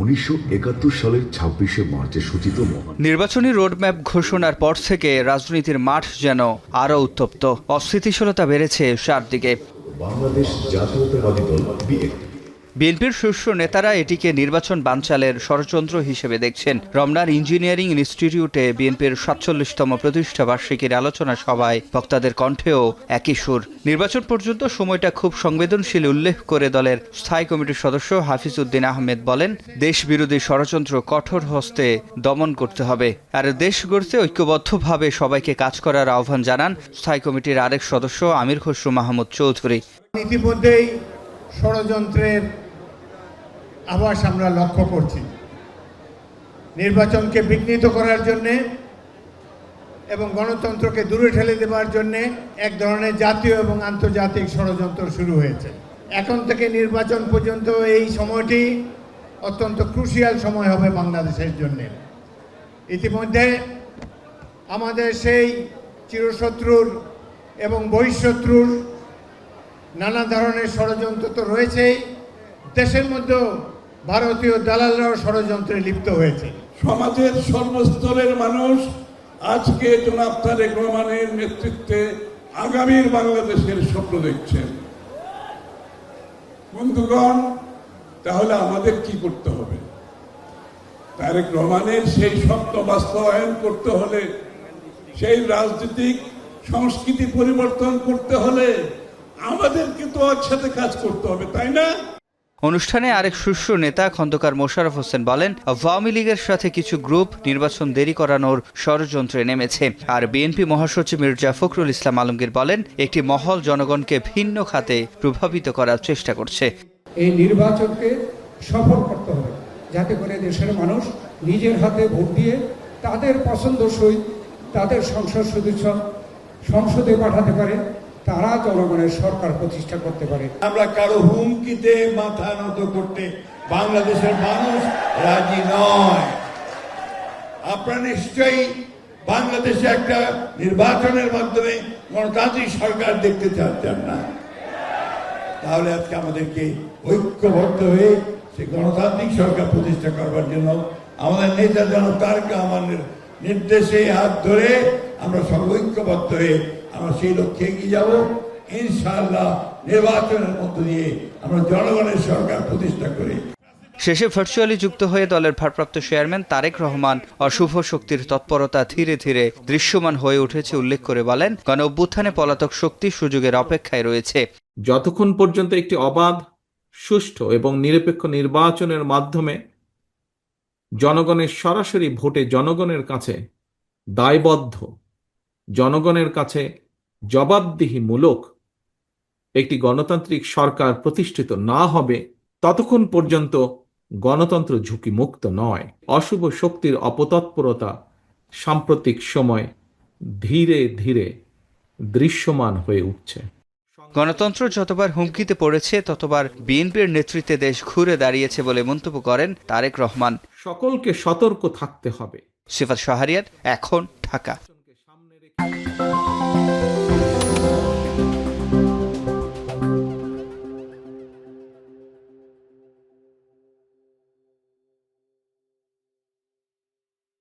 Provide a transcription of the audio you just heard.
1971 সালের 26শে মার্চে সূচিত নির্বাচনী রোডম্যাপ ঘোষণার পর থেকে রাজনীতির মাঠ যেন আরও উত্তপ্ত। অস্থিতিশীলতা বেড়েছে চারদিকে। বাংলাদেশ জাতীয়তাবাদী দল বিএনপি। বিএনপির শীর্ষ নেতারা এটিকে নির্বাচন বানচালের ষড়যন্ত্র হিসেবে দেখছেন। রমনার ইঞ্জিনিয়ারিং ইনস্টিটিউটে বিএনপির ৪৭তম প্রতিষ্ঠা বার্ষিকীর আলোচনা সভায় বক্তাদের কণ্ঠেও একই সুর। নির্বাচন পর্যন্ত সময়টা খুব সংবেদনশীল উল্লেখ করে দলের স্থায়ী কমিটির সদস্য হাফিজ উদ্দিন আহমেদ বলেন, দেশ বিরোধী ষড়যন্ত্র কঠোর হস্তে দমন করতে হবে। আর দেশ গড়তে ঐক্যবদ্ধভাবে সবাইকে কাজ করার আহ্বান জানান স্থায়ী কমিটির আরেক সদস্য আমির খসরু মাহমুদ চৌধুরী। ইতিমধ্যেই ষড়যন্ত্রের আভাস আমরা লক্ষ্য করছি। নির্বাচনকে বিঘ্নিত করার জন্যে এবং গণতন্ত্রকে দূরে ঠেলে দেওয়ার জন্যে এক ধরনের জাতীয় এবং আন্তর্জাতিক ষড়যন্ত্র শুরু হয়েছে। এখন থেকে নির্বাচন পর্যন্ত এই সময়টি অত্যন্ত ক্রুশিয়াল সময় হবে বাংলাদেশের জন্যে। ইতিমধ্যে আমাদের সেই চিরশত্রুর এবং বহিঃশত্রুর নানা ধরনের ষড়যন্ত্র তো রয়েছেই, দেশের মধ্যেও ভারতীয় দালালরাও ষড়যন্ত্রে লিপ্ত হয়েছে। সমাজের সর্বস্তরের মানুষ আজকে জনাব তারেক রহমানের নেতৃত্বে আগামীর বাংলাদেশের স্বপ্ন দেখছেন। বন্ধুগণ, তাহলে আমাদের কি করতে হবে? তারেক রহমানের সেই স্বপ্ন বাস্তবায়ন করতে হলে, সেই রাজনৈতিক সংস্কৃতি পরিবর্তন করতে হলে আমাদেরকে তো একসাথে কাজ করতে হবে, তাই না? অনুষ্ঠানে আরেক শীর্ষ নেতা খন্দকার মোশাররফ হোসেন বলেন, আওয়ামী লীগের সাথে কিছু গ্রুপ নির্বাচন দেরি করানোর ষড়যন্ত্রে নেমেছে। আর বিএনপি মহাসচিব মির্জা ফখরুল ইসলাম আলমগীর বলেন, একটি মহল জনগণকে ভিন্ন খাতে প্রভাবিত করার চেষ্টা করছে। এই নির্বাচনকে সফল করতে হবে, যাতে করে দেশের মানুষ নিজের হাতে ভোট দিয়ে তাদের পছন্দসই তাদের সংসদ সদস্য সংসদে পাঠাতে পারে, তারা জনগণের সরকার প্রতিষ্ঠা করতে পারে। আমরা কারো হুমকিতে মাথা নত করতে বাংলাদেশের মানুষ রাজি নয়। আপনারা নিশ্চয়ই বাংলাদেশে একটা নির্বাচনের মাধ্যমে গণতান্ত্রিক সরকার দেখতে চাচ্ছেন না। তাহলে আজকে আমাদেরকে ঐক্যবদ্ধ হয়ে সেই গণতান্ত্রিক সরকার প্রতিষ্ঠা করবার জন্য আমাদের নেতা জনাব তারেক রহমানের নির্দেশে হাত ধরে আমরা সব ঐক্যবদ্ধ হয়ে আমরা সেই লক্ষ্যে এগিয়ে যাব। ইনশাআল্লাহ নির্বাচনের মধ্য দিয়ে আমরা জনগণের সরকার প্রতিষ্ঠা করি। শেষে ভার্চুয়ালি যুক্ত হয়ে দলের ভারপ্রাপ্ত চেয়ারম্যান তারেক রহমান অশুভ শক্তির তৎপরতা ধীরে ধীরে দৃশ্যমান হয়ে উঠেছে উল্লেখ করে বলেন, গণ অভ্যুত্থানে পলাতক শক্তি সুযোগের অপেক্ষায় রয়েছে। যতক্ষণ পর্যন্ত একটি অবাধ, সুষ্ঠু এবং নিরপেক্ষ নির্বাচনের মাধ্যমে জনগণের সরাসরি ভোটে জনগণের কাছে দায়বদ্ধ, জনগণের কাছে জবাবদিহিমূলক একটি গণতান্ত্রিক সরকার প্রতিষ্ঠিত না হবে, ততক্ষণ পর্যন্ত গণতন্ত্র ঝুঁকিমুক্ত নয়। অশুভ শক্তির অপতৎপরতা সাম্প্রতিক সময় ধীরে ধীরে দৃশ্যমান হয়ে উঠছে। গণতন্ত্র যতবার হুমকিতে পড়েছে ততবার বিএনপির নেতৃত্বে দেশ ঘুরে দাঁড়িয়েছে বলে মন্তব্য করেন তারেক রহমান। সকলকে সতর্ক থাকতে হবে। সিফাত শাহরিয়ার, এখন, ঢাকা।